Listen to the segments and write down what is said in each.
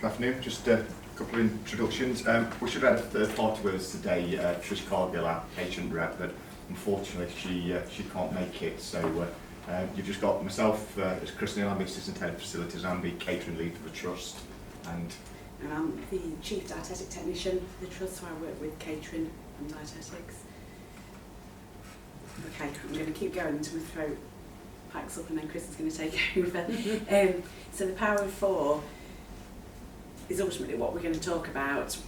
Good afternoon. Just a couple of introductions. We should have had a third party with us today, Trishaw Cargill, our patient rep, but unfortunately she can't make it. So you've just got myself as Chris Neale, I'm the assistant head of facilities, I'm the catering lead for the trust, and I'm the chief dietetic technician for the trust, so I work with catering and dietetics. Okay, I'm going to keep going until my throat packs up and then Chris is going to take over. So the power of four is ultimately what we're going to talk about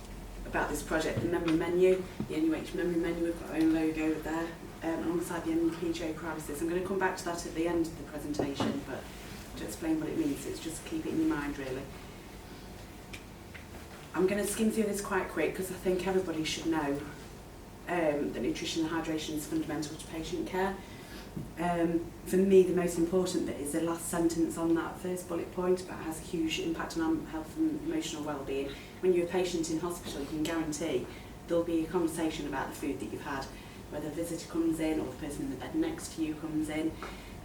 this project, the memory menu, the NUH memory menu. We've got our own logo there alongside the NUPJ privacy. So I'm going to come back to that at the end of the presentation, but to explain what it means, it's just keep it in your mind really. I'm going to skim through this quite quick because I think everybody should know that nutrition and hydration is fundamental to patient care. For me, the most important bit is the last sentence on that first bullet point, but it has a huge impact on our health and emotional well-being. When you're a patient in hospital, you can guarantee there'll be a conversation about the food that you've had, whether a visitor comes in or the person in the bed next to you comes in.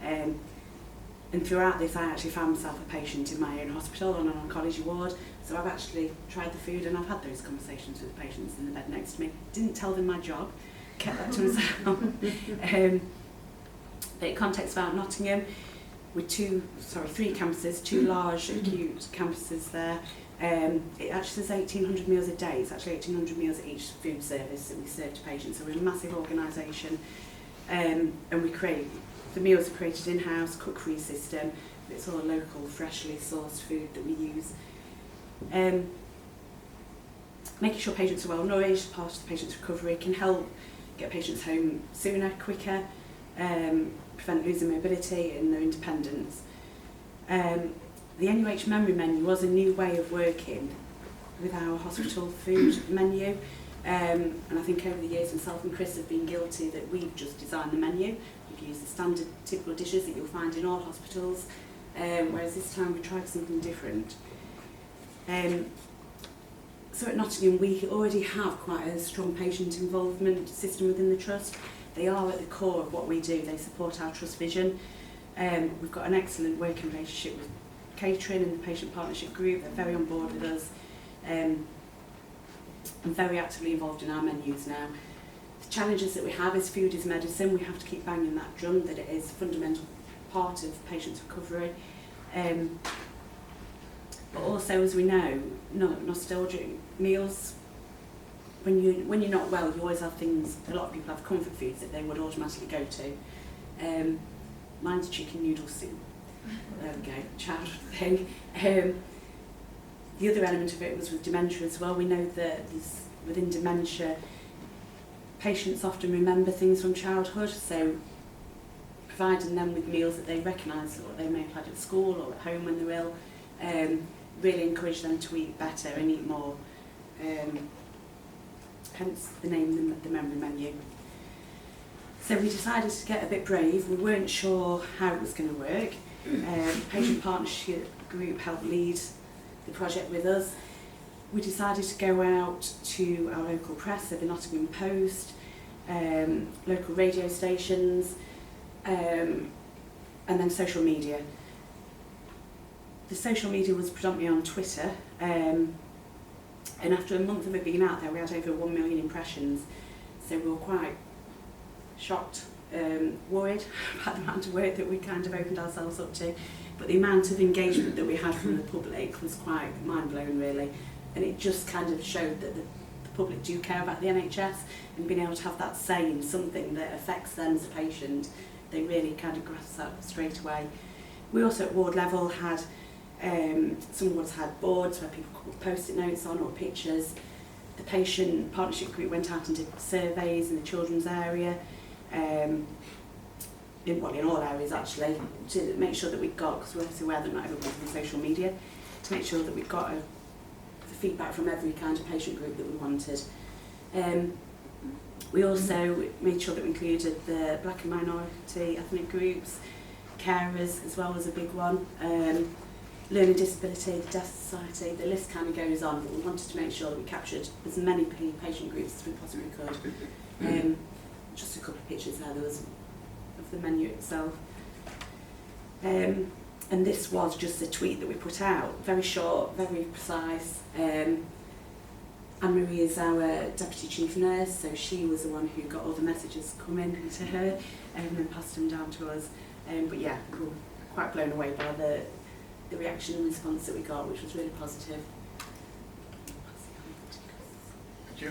And throughout this, I actually found myself a patient in my own hospital on an oncology ward. So I've actually tried the food and I've had those conversations with the patients in the bed next to me. Didn't tell them my job, kept that to myself. The context about Nottingham, with three campuses, two large acute campuses there. It actually says 1,800 meals a day. It's actually 1,800 meals at each food service that we serve to patients. So we're a massive organisation, and the meals are created in-house, cook-free system. It's all local, freshly sourced food that we use. Making sure patients are well nourished, part of the patient's recovery, can help get patients home sooner, quicker, prevent losing mobility and their independence. The NUH memory menu was a new way of working with our hospital food menu, and I think over the years myself and Chris have been guilty that we've just designed the menu. We've used the standard typical dishes that you'll find in all hospitals, whereas this time we tried something different. So at Nottingham we already have quite a strong patient involvement system within the trust. They are at the core of what we do. They support our trust vision. We've got an excellent working relationship with catering and the patient partnership group. They're very on board with us and very actively involved in our menus now. The challenges that we have is food is medicine. We have to keep banging that drum that it is a fundamental part of patients' recovery. But also, as we know, nostalgic meals, when you're not well, you always have things, a lot of people have comfort foods that they would automatically go to. Mine's chicken noodle soup. There we go, childhood thing. The other element of it was with dementia as well. We know that within dementia, patients often remember things from childhood, so providing them with meals that they recognise or they may have had at school or at home when they're ill, really encourage them to eat better and eat more. Hence the name, the memory menu. So we decided to get a bit brave. We weren't sure how it was going to work. Patient partnership group helped lead the project with us. We decided to go out to our local press, so the Nottingham Post, local radio stations, and then social media. The social media was predominantly on Twitter, and after a month of it being out there, we had over 1 million impressions. So we were quite shocked, worried about the amount of work that we kind of opened ourselves up to. But the amount of engagement that we had from the public was quite mind-blowing, really. And it just kind of showed that the public do care about the NHS, and being able to have that say in something that affects them as a patient, they really kind of grasp that straight away. We also at ward level had, some wards had boards where people could put post-it notes on or pictures. The patient partnership group went out and did surveys in the children's area, in all areas actually, to make sure that we got, because we're also aware that not everyone's on social media, to make sure that we got the feedback from every kind of patient group that we wanted. We also made sure that we included the black and minority ethnic groups, carers as well as a big one, learning disability, the Deaf Society, the list kind of goes on, but we wanted to make sure that we captured as many patient groups as we possibly could. Just a couple of pictures there was of the menu itself. And this was just a tweet that we put out, very short, very precise. Anne-Marie is our Deputy Chief Nurse, so she was the one who got all the messages coming to her and then passed them down to us. But yeah, we were quite blown away by the reaction and response that we got, which was really positive. Thank you.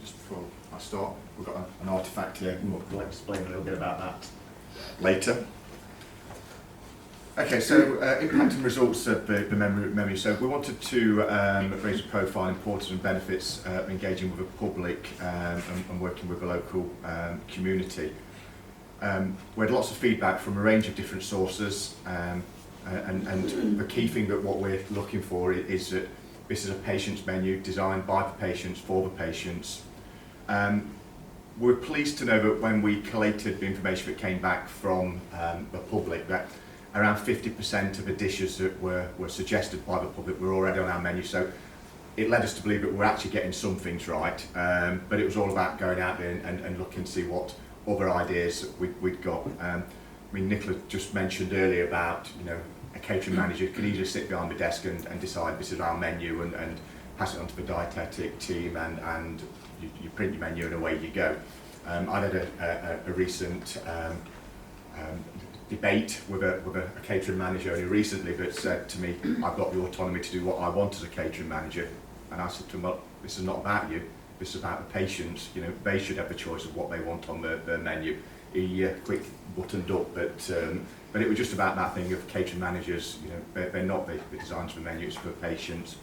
Just before I start, we've got an artefact here, and we'll explain a little bit about that later. Okay, so impact and results of the memory. So we wanted to raise the profile, importance and benefits of engaging with the public and working with the local community. We had lots of feedback from a range of different sources, and the key thing that what we're looking for is that this is a patient's menu designed by the patients for the patients. We're pleased to know that when we collated the information that came back from the public, that around 50% of the dishes that were suggested by the public were already on our menu. So it led us to believe that we're actually getting some things right, but it was all about going out there and looking to see what other ideas we'd got. I mean, Nicola just mentioned earlier about, you know, a catering manager can easily sit behind the desk and decide this is our menu and pass it on to the dietetic team and you print your menu and away you go. I had a recent debate with a catering manager only recently that said to me, I've got the autonomy to do what I want as a catering manager. And I said to him, well, this is not about you, this is about the patients. You know, they should have the choice of what they want on their menu. He quick buttoned up, but it was just about that thing of catering managers, you know, they're not the designers for the menu, it's for the patients.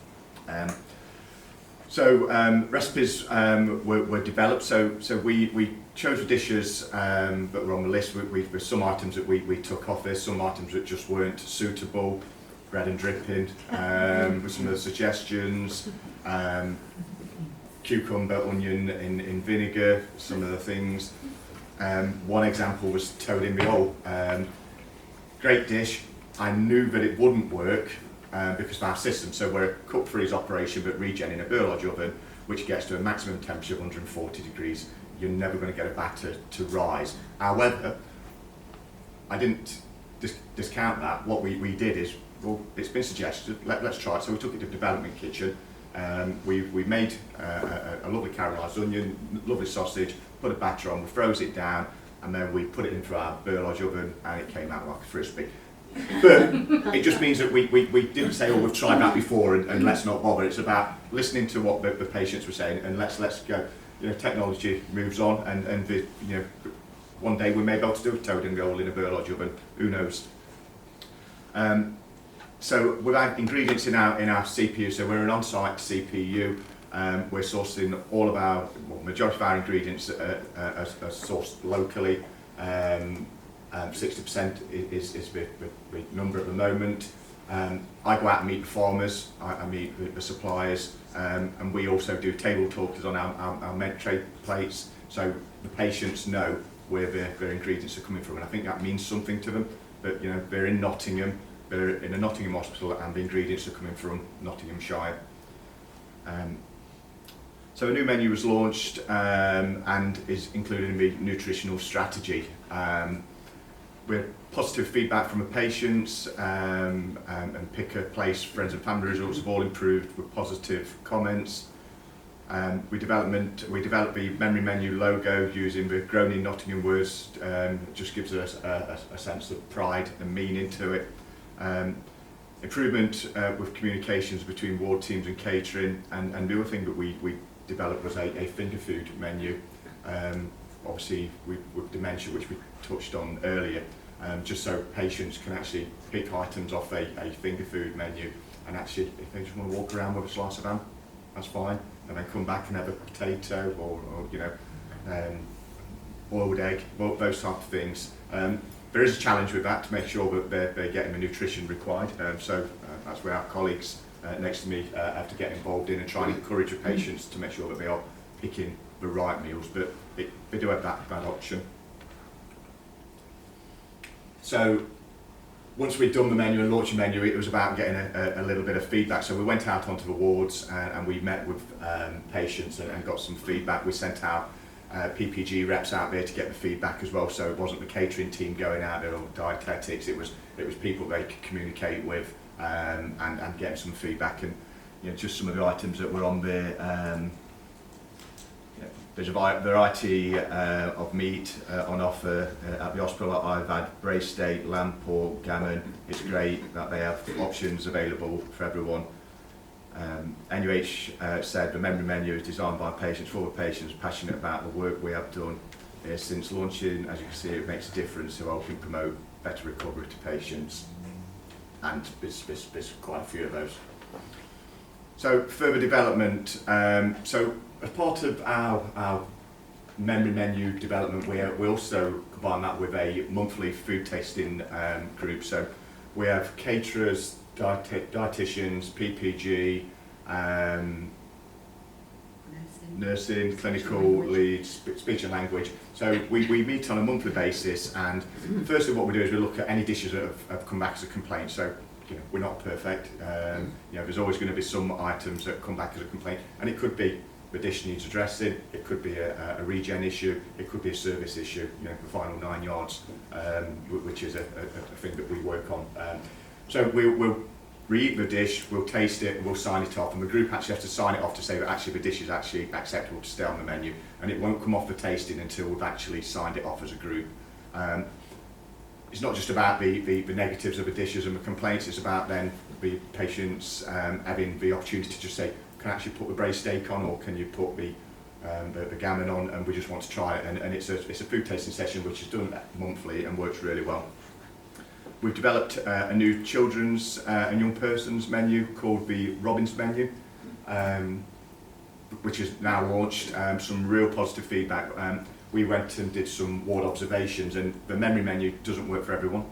So recipes were developed, so we chose the dishes that were on the list. With some items that we took off there, some items that just weren't suitable, bread and dripping, with some of the suggestions, cucumber, onion in vinegar, some of the things. One example was toad in the hole. Great dish, I knew that it wouldn't work, because of our system. So we're a cook-freeze operation but regen in a Burlage oven, which gets to a maximum temperature of 140 degrees. You're never going to get a batter to rise. However, I didn't discount that. What we did is, well, it's been suggested, let's try it. So we took it to the development kitchen. We made a lovely caramelised onion, lovely sausage, put a batter on, we froze it down, and then we put it into our Burlage oven, and it came out like a frisbee. But it just means that we didn't say, oh, we've tried that before and let's not bother. It's about listening to what the patients were saying and let's go. You know, technology moves on and you know, one day we may be able to do a toad and roll in a Burlage oven, who knows. So with our ingredients in our CPU, so we're an on-site CPU, we're sourcing all of our, well, majority of our ingredients are sourced locally. 60% is the number at the moment. I go out and meet the farmers, I meet the suppliers, and we also do table talks on our med tray plates, so the patients know where their ingredients are coming from, and I think that means something to them. But you know, they're in Nottingham, they're in a Nottingham hospital, and the ingredients are coming from Nottinghamshire. So a new menu was launched and is included in the nutritional strategy. We're positive feedback from the patients, and picker, place, friends and family results have all improved with positive comments. We developed the memory menu logo using the grown in Nottingham words. It just gives us a sense of pride and meaning to it. Improvement with communications between ward teams and catering, and the other thing that we developed was a finger food menu. Obviously with dementia, which we touched on earlier, just so patients can actually pick items off a finger food menu, and actually if they just want to walk around with a slice of ham, that's fine, and then come back and have a potato or you know, boiled egg, well, those type of things. There is a challenge with that to make sure that they're getting the nutrition required, so that's where our colleagues next to me have to get involved in and try and encourage the patients to make sure that they are picking the right meals, but they do have that option. So once we'd done the menu and launched the menu, it was about getting a little bit of feedback. So we went out onto the wards and we met with patients and got some feedback. We sent our PPG reps out there to get the feedback as well, so it wasn't the catering team going out there or dietetics, it was it was people they could communicate with, and get some feedback. And just some of the items that were on there. There's a variety of meat on offer at the hospital. I've had braised steak, lamb, pork, gammon. It's great that they have options available for everyone. NUH said the memory menu is designed by patients for the patients, passionate about the work we have done. Since launching, as you can see, it makes a difference to helping promote better recovery to patients, and there's quite a few of those. So further development. So as part of our memory menu development, we also combine that with a monthly food tasting group. So we have caterers, dietitians, PPG, nursing, clinical leads, speech and language. So we meet on a monthly basis, and firstly what we do is we look at any dishes that have come back as a complaint. So we're not perfect. There's always going to be some items that come back as a complaint, and it could be the dish needs addressing, it could be a regen issue, it could be a service issue, the final 9 yards, which is a thing that we work on. So we'll re-eat the dish, we'll taste it, we'll sign it off, and the group actually has to sign it off to say that actually the dish is actually acceptable to stay on the menu, and it won't come off the tasting until we've actually signed it off as a group. It's not just about the negatives of the dishes and the complaints, it's about then the patients having the opportunity to just say, can I actually put the braised steak on, or can you put the gammon on, and we just want to try it. And it's a food tasting session which is done monthly and works really well. We've developed a new children's and young persons menu called the Robin's menu, which is now launched. Some real positive feedback. We went and did some ward observations, and the memory menu doesn't work for everyone.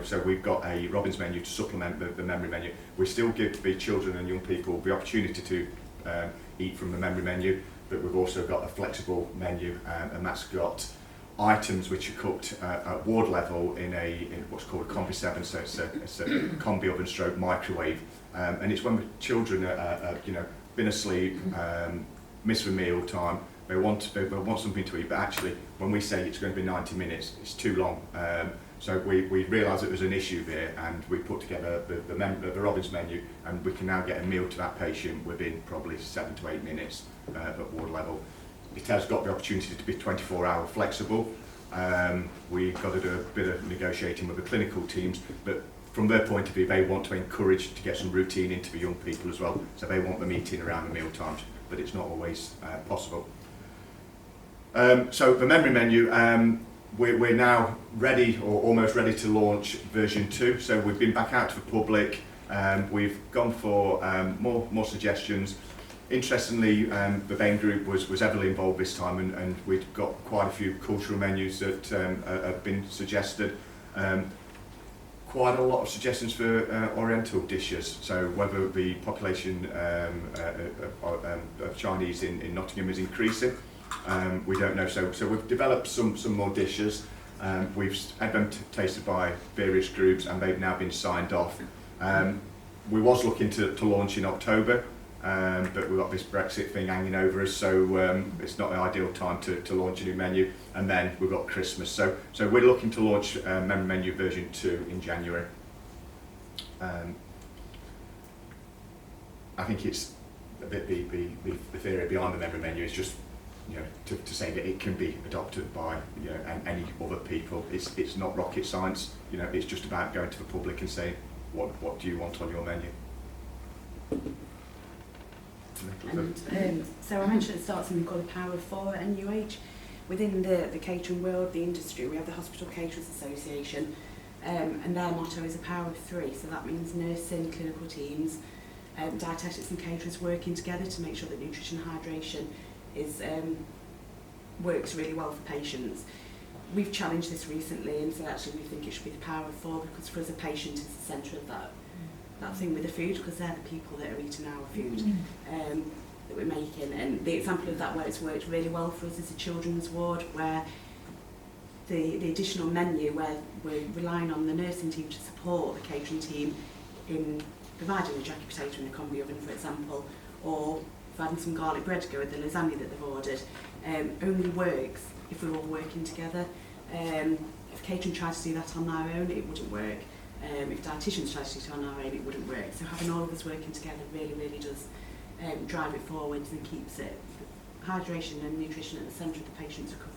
So we've got a Robin's menu to supplement the memory menu. We still give the children and young people the opportunity to eat from the memory menu, but we've also got a flexible menu, and that's got items which are cooked at ward level in what's called a Combi 7, so it's a combi oven stroke microwave, and it's when the children are been asleep, miss the meal time, they want something to eat, but actually when we say it's going to be 90 minutes, it's too long. So we realised it was an issue there, and we put together the Robin's menu, and we can now get a meal to that patient within probably 7 to 8 minutes at ward level. It has got the opportunity to be 24-hour flexible. We've got to do a bit of negotiating with the clinical teams, but from their point of view, they want to encourage to get some routine into the young people as well, so they want them eating around the meal times, but it's not always possible. So the memory menu, we're now ready, or almost ready, to launch version 2. So we've been back out to the public, we've gone for more suggestions. Interestingly, the BAME group was heavily involved this time, and we've got quite a few cultural menus that have been suggested. Quite a lot of suggestions for oriental dishes, so whether the population of Chinese in Nottingham is increasing, we don't know. So we've developed some more dishes. We've had them tasted by various groups, and they've now been signed off. We was looking to launch in October, but we've got this Brexit thing hanging over us, so it's not the ideal time to launch a new menu, and then we've got Christmas. So we're looking to launch memory menu version 2 in January. I think it's a bit the theory behind the memory menu is just to say that it can be adopted by any other people. It's not rocket science. It's just about going to the public and saying, what do you want on your menu? And so I mentioned at the start something called the Power of 4 at NUH. Within the catering world, the industry, we have the Hospital Caterers Association, and their motto is a power of 3. So that means nursing, clinical teams, dietetics and caterers working together to make sure that nutrition and hydration works really well for patients. We've challenged this recently and said actually we think it should be the power of 4, because for us a patient is the centre of that thing with the food, because they're the people that are eating our food that we're making. And the example of that where it's worked really well for us is the children's ward, where the additional menu, where we're relying on the nursing team to support the catering team in providing a jacket potato in a combi oven, for example, or providing some garlic bread to go with the lasagna that they've ordered, only works if we're all working together. If catering tried to do that on their own, it wouldn't work. If dietitians tried to do it on their own, it wouldn't work. So having all of us working together really does drive it forwards and keeps it hydration and nutrition at the centre of the patient's recovery.